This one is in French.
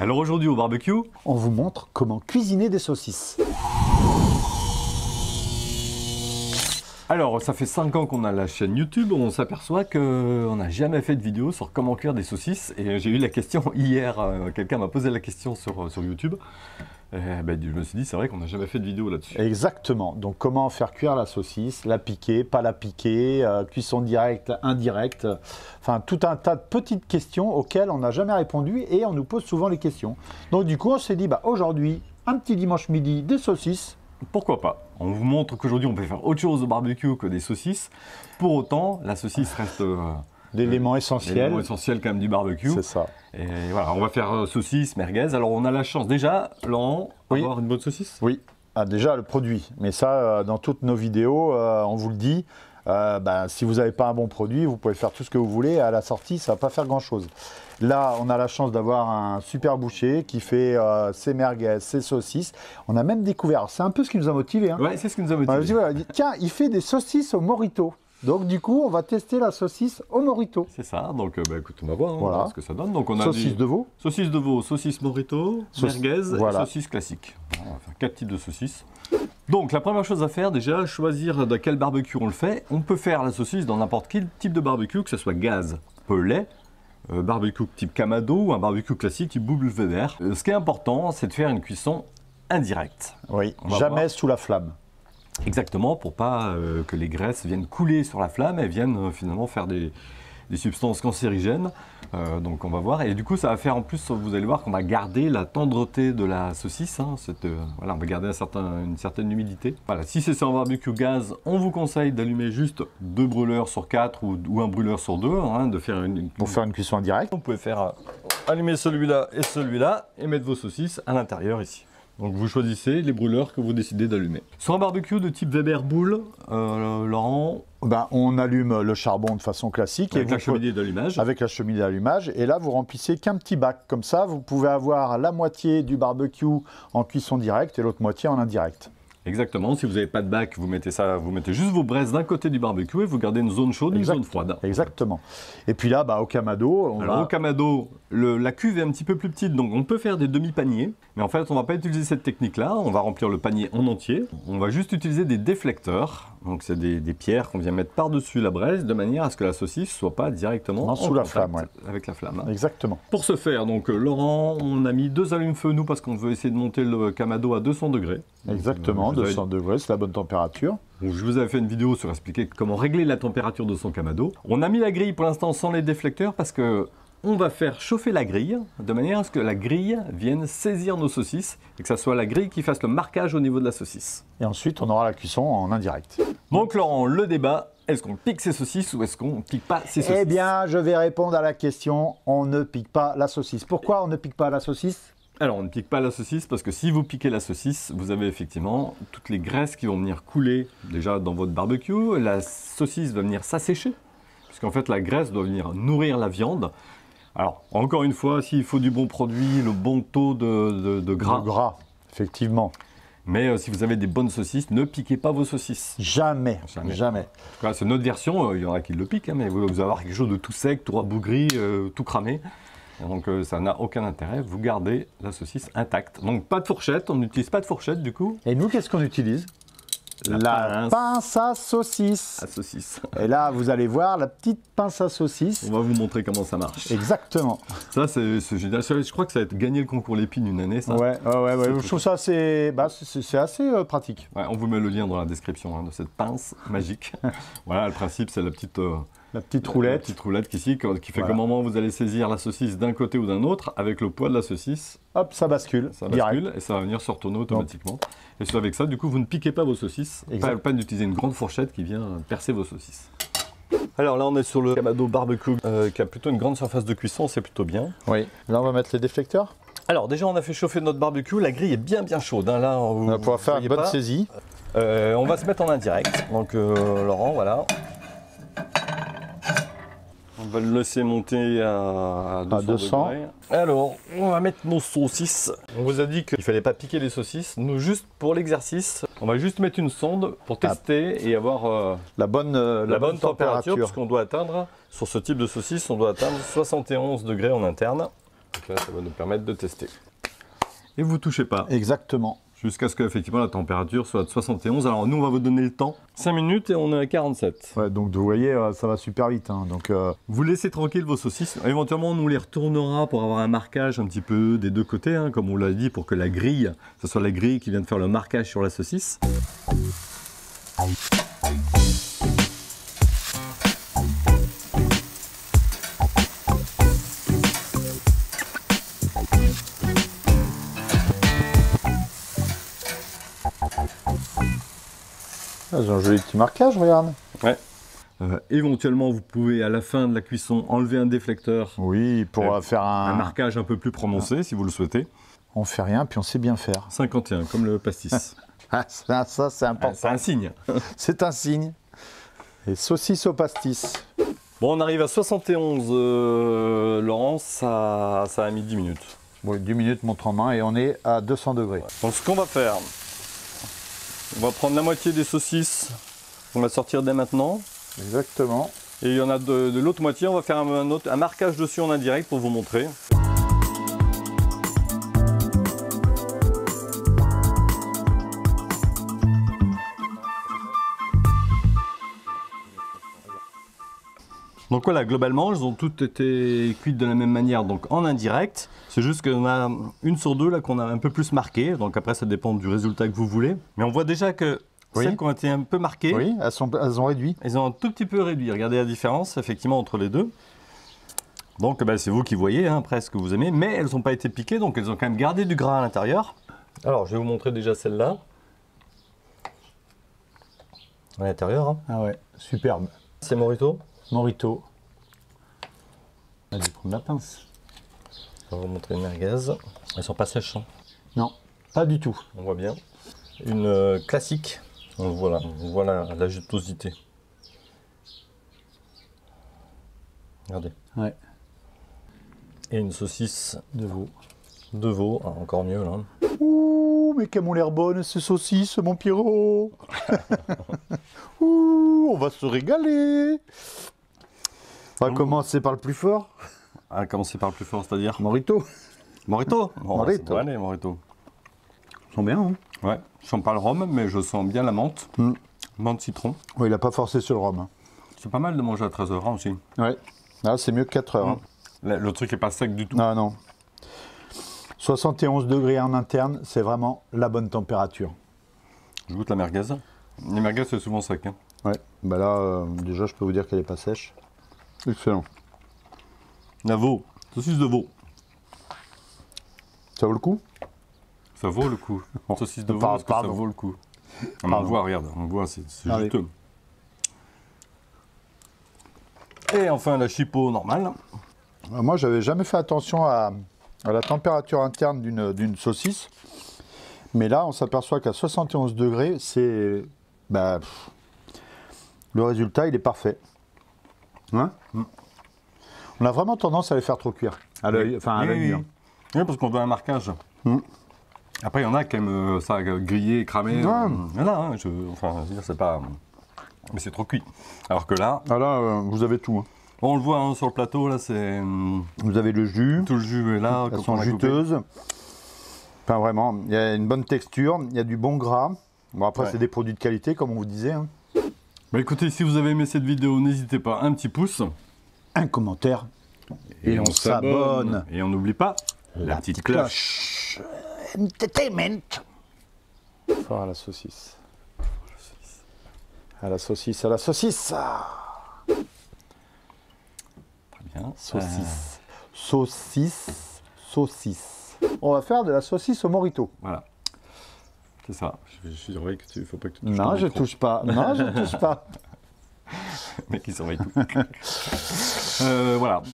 Alors aujourd'hui au barbecue, on vous montre comment cuisiner des saucisses. Alors ça fait 5 ans qu'on a la chaîne YouTube, on s'aperçoit qu'on n'a jamais fait de vidéo sur comment cuire des saucisses. Et j'ai eu la question hier, quelqu'un m'a posé la question sur YouTube. Je me suis dit, c'est vrai qu'on n'a jamais fait de vidéo là-dessus. Exactement. Donc, comment faire cuire la saucisse, la piquer, pas la piquer, cuisson directe, indirecte. Enfin, tout un tas de petites questions auxquelles on n'a jamais répondu et on nous pose souvent les questions. Donc, du coup, on s'est dit, aujourd'hui, un petit dimanche midi, des saucisses. Pourquoi pas? On vous montre qu'aujourd'hui, on peut faire autre chose au barbecue que des saucisses. Pour autant, la saucisse reste... l'élément essentiel. L'élément essentiel quand même du barbecue. C'est ça. Et voilà, on va faire saucisse, merguez. Alors on a la chance déjà, Laurent, d'avoir une bonne saucisse. Oui, déjà le produit. Mais ça, dans toutes nos vidéos, on vous le dit, si vous n'avez pas un bon produit, vous pouvez faire tout ce que vous voulez. À la sortie, ça ne va pas faire grand-chose. Là, on a la chance d'avoir un super boucher qui fait ses merguez, ses saucisses. On a même découvert, c'est un peu ce qui nous a motivés. Hein. Oui, c'est ce qui nous a motivés. On a dit, tiens, il fait des saucisses au Morito. Donc du coup, on va tester la saucisse au Morito. C'est ça, donc écoute, on va voir, voilà. On va voir ce que ça donne. Donc, on a saucisse de veau. Saucisse de veau, saucisse Morito, merguez et saucisse classique. On va faire 4 types de saucisses. Donc la première chose à faire déjà, choisir de quel barbecue on le fait. On peut faire la saucisse dans n'importe quel type de barbecue, que ce soit gaz, pellet, barbecue type Kamado ou un barbecue classique type WR. Ce qui est important, c'est de faire une cuisson indirecte. Oui, jamais sous la flamme. Exactement, pour pas que les graisses viennent couler sur la flamme et viennent finalement faire des substances cancérigènes. Donc on va voir. Et du coup, ça va faire en plus, vous allez voir qu'on va garder la tendreté de la saucisse. Hein, voilà, on va garder une certaine humidité. Voilà, si c'est sur un barbecue gaz, on vous conseille d'allumer juste 2 brûleurs sur 4 ou un brûleur sur 2. Hein, pour faire une cuisson indirecte. Vous pouvez faire allumer celui-là et mettre vos saucisses à l'intérieur ici. Donc vous choisissez les brûleurs que vous décidez d'allumer. Sur un barbecue de type Weber Boule, Laurent, on allume le charbon de façon classique. Avec la cheminée d'allumage. Avec la cheminée d'allumage. Et là, vous remplissez qu'un petit bac. Comme ça, vous pouvez avoir la moitié du barbecue en cuisson directe et l'autre moitié en indirect. Exactement, si vous n'avez pas de bac, vous mettez juste vos braises d'un côté du barbecue et vous gardez une zone chaude et une zone froide. Exactement. Et puis là, au Kamado, au Kamado, la cuve est un petit peu plus petite, donc on peut faire des demi-paniers. Mais en fait, on ne va pas utiliser cette technique-là, on va remplir le panier en entier. On va juste utiliser des déflecteurs. Donc c'est des pierres qu'on vient mettre par-dessus la braise de manière à ce que la saucisse ne soit pas directement sous la flamme, avec la flamme. Exactement. Pour ce faire, donc Laurent, on a mis 2 allumes-feu, nous, parce qu'on veut essayer de monter le Kamado à 200 degrés. Exactement, 200 degrés, c'est la bonne température. Donc, je vous avais fait une vidéo sur expliquer comment régler la température de son Kamado. On a mis la grille pour l'instant sans les déflecteurs parce que on va faire chauffer la grille de manière à ce que la grille vienne saisir nos saucisses et que ça soit la grille qui fasse le marquage au niveau de la saucisse. Et ensuite, on aura la cuisson en indirect. Donc Laurent, le débat, est-ce qu'on pique ses saucisses ou est-ce qu'on ne pique pas ses saucisses? Eh bien, je vais répondre à la question, on ne pique pas la saucisse. Pourquoi on ne pique pas la saucisse? Alors, on ne pique pas la saucisse parce que si vous piquez la saucisse, vous avez effectivement toutes les graisses qui vont venir couler déjà dans votre barbecue. La saucisse va venir s'assécher puisqu'en fait, la graisse doit venir nourrir la viande. Alors, encore une fois, s'il faut du bon produit, le bon taux de gras. De gras, effectivement. Mais si vous avez des bonnes saucisses, ne piquez pas vos saucisses. Jamais. C'est notre version, il y en a qui le piquent, hein, mais vous allez avoir quelque chose de tout sec, tout rabougri, tout cramé. Donc ça n'a aucun intérêt, vous gardez la saucisse intacte. Donc pas de fourchette, on n'utilise pas de fourchette du coup. Et nous, qu'est-ce qu'on utilise? La pince à saucisse. À saucisse. Et là, vous allez voir la petite pince à saucisse. On va vous montrer comment ça marche. Exactement. Ça, c'est génial. Je crois que ça va être gagné le concours Lépine une année, ça. Ouais. Je trouve ça assez pratique. Ouais, on vous met le lien dans la description de cette pince magique. Voilà, le principe, c'est la petite roulette. La petite roulette qui fait qu'au moment où vous allez saisir la saucisse d'un côté ou d'un autre, avec le poids de la saucisse, hop, ça bascule. Et ça va venir se retourner automatiquement. Et c'est avec ça, du coup, vous ne piquez pas vos saucisses. Pas peine d'utiliser une grande fourchette qui vient percer vos saucisses. Alors là, on est sur le Kamado barbecue qui a plutôt une grande surface de cuisson, c'est plutôt bien. Oui. Là, on va mettre les déflecteurs. Alors déjà, on a fait chauffer notre barbecue. La grille est bien chaude. Hein. Là, on va pouvoir faire une bonne saisie. On va se mettre en indirect. Donc, Laurent, voilà. On va le laisser monter à 200 degrés. Alors, on va mettre nos saucisses. On vous a dit qu'il ne fallait pas piquer les saucisses. Nous, juste pour l'exercice, on va juste mettre une sonde pour tester et avoir la bonne température. Puisqu'on doit atteindre, sur ce type de saucisse, on doit atteindre 71 degrés en interne. Donc là, ça va nous permettre de tester. Et vous touchez pas. Exactement. Jusqu'à ce que effectivement la température soit de 71. Alors nous, on va vous donner le temps. 5 minutes et on est à 47. Ouais, donc vous voyez, ça va super vite. Hein. Donc, vous laissez tranquille vos saucisses. Éventuellement, on nous les retournera pour avoir un marquage un petit peu des deux côtés, hein, comme on l'a dit, pour que la grille, ce soit la grille qui vienne faire le marquage sur la saucisse. Ils ont un joli petit marquage, regarde. Ouais. Éventuellement, vous pouvez à la fin de la cuisson enlever un déflecteur. Oui, pour faire un marquage un peu plus prononcé, si vous le souhaitez. On fait rien, puis on sait bien faire. 51, comme le pastis. Ça, c'est important. C'est un signe. C'est un signe. Et saucisse au pastis. Bon, on arrive à 71, Laurent, ça a mis 10 minutes. Bon, 10 minutes, montre en main, et on est à 200 degrés. Donc, ce qu'on va faire, on va prendre la moitié des saucisses, on va sortir dès maintenant. Exactement. Et il y en a de l'autre moitié, on va faire un marquage dessus en indirect pour vous montrer. Donc voilà, globalement, elles ont toutes été cuites de la même manière, donc en indirect. C'est juste qu'on a une sur deux là qu'on a un peu plus marqué, donc après ça dépend du résultat que vous voulez. Mais on voit déjà que celles qui ont été un peu marquées, oui, elles ont réduit. Elles ont un tout petit peu réduit. Regardez la différence effectivement entre les deux. Donc c'est vous qui voyez hein, après ce que vous aimez, mais elles n'ont pas été piquées, donc elles ont quand même gardé du gras à l'intérieur. Alors je vais vous montrer déjà celle-là. À l'intérieur. Hein. Ah ouais, superbe. C'est Morito. Morito. On va prendre la pince. Je vais vous montrer une merguez. Elles sont pas sèches. Hein. Non, pas du tout. On voit bien. Une classique. On voit la jutosité. Regardez. Ouais. Et une saucisse de veau. De veau, ah, encore mieux là. Ouh, mais qu'elles ont l'air bonnes ces saucisses, mon Pierrot. Ouh, on va se régaler. On va commencer par le plus fort. Ah, commencer par le plus fort, c'est-à-dire Morito. Morito. Oh, Morito. Allez, Morito. Ils sont bien, hein. Ouais, je sens pas le rhum, mais je sens bien la menthe. Menthe citron. Oui, il n'a pas forcé sur le rhum. Hein. C'est pas mal de manger à 13h hein, aussi. Ouais. Ah, c'est mieux que 4 heures. Hein. Le truc est pas sec du tout. Ah non. 71 degrés en interne, c'est vraiment la bonne température. Je goûte la merguez. Les merguez, c'est souvent sec. Hein. Ouais, bah là, déjà, je peux vous dire qu'elle n'est pas sèche. Excellent. La veau, saucisse de veau. Ça vaut le coup? Ça vaut le coup. Saucisse de veau, est-ce que ça vaut le coup? On voit, regarde, on voit, c'est juteux. Et enfin, la chipot normale. Moi, j'avais jamais fait attention à la température interne d'une saucisse. Mais là, on s'aperçoit qu'à 71 degrés, c'est... Bah, le résultat, il est parfait. Hein? On a vraiment tendance à les faire trop cuire. À l'œil, enfin à l'œil. Oui, parce qu'on veut un marquage. Après, il y en a qui aiment ça griller, cramer. Il y en a, hein, enfin, c'est pas... Mais c'est trop cuit. Alors que là... Ah là, vous avez tout. Hein. Bon, on le voit hein, sur le plateau, là, c'est... Vous avez le jus. Tout le jus est là. Elles sont juteuses. Enfin, vraiment, il y a une bonne texture, il y a du bon gras. Bon, après, c'est des produits de qualité, comme on vous disait. Hein. Bah, écoutez, si vous avez aimé cette vidéo, n'hésitez pas, un petit pouce. Un commentaire. Et on s'abonne. Et on n'oublie pas la petite cloche. Entertainment. Fort à la saucisse. À la saucisse, à la saucisse. Très bien. Saucisse. Saucisse. Saucisse. On va faire de la saucisse au Morito. Voilà. C'est ça. Je surveille que tu... Faut pas que tu touches. Non, je touche pas. Non, je touche pas. Le mec, il surveille tout. Voilà.